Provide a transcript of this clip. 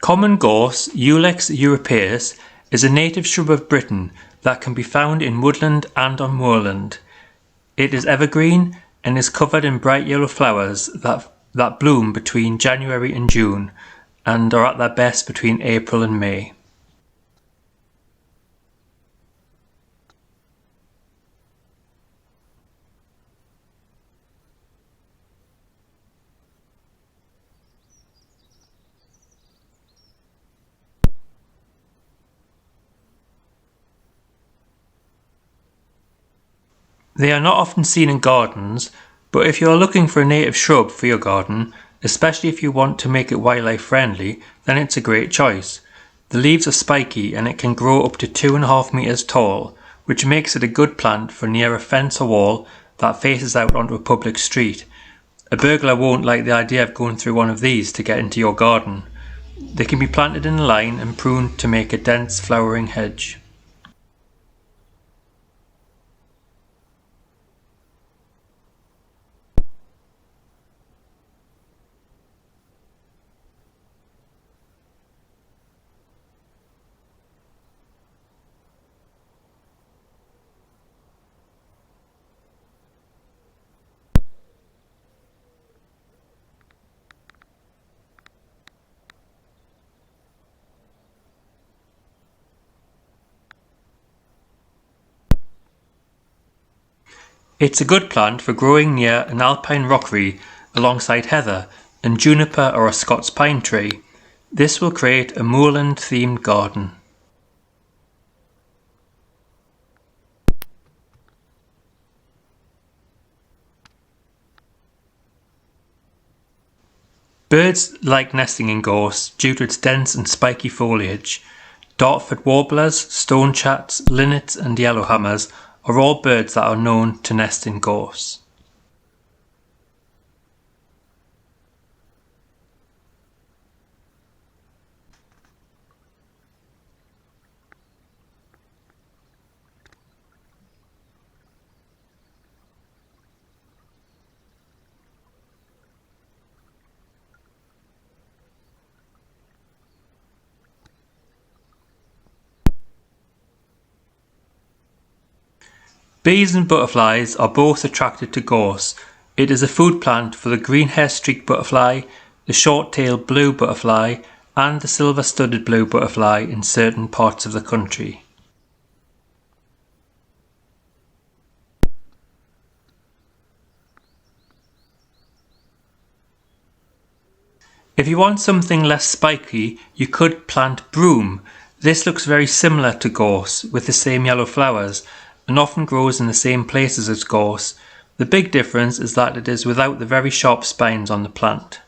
Common gorse, Ulex europaeus, is a native shrub of Britain that can be found in woodland and on moorland. It is evergreen and is covered in bright yellow flowers that bloom between January and June and are at their best between April and May. They are not often seen in gardens, but if you are looking for a native shrub for your garden, especially if you want to make it wildlife friendly, then it's a great choice. The leaves are spiky and it can grow up to 2.5 meters tall, which makes it a good plant for near a fence or wall that faces out onto a public street. A burglar won't like the idea of going through one of these to get into your garden. They can be planted in a line and pruned to make a dense flowering hedge. It's a good plant for growing near an alpine rockery alongside heather and juniper or a Scots pine tree. This will create a moorland themed garden. Birds like nesting in gorse due to its dense and spiky foliage. Dartford warblers, stonechats, linnets and yellowhammers are all birds that are known to nest in gorse. Bees and butterflies are both attracted to gorse. It is a food plant for the green hair-streaked butterfly, the short-tailed blue butterfly, and the silver-studded blue butterfly in certain parts of the country. If you want something less spiky, you could plant broom. This looks very similar to gorse with the same yellow flowers and often grows in the same places as gorse. The big difference is that it is without the very sharp spines on the plant.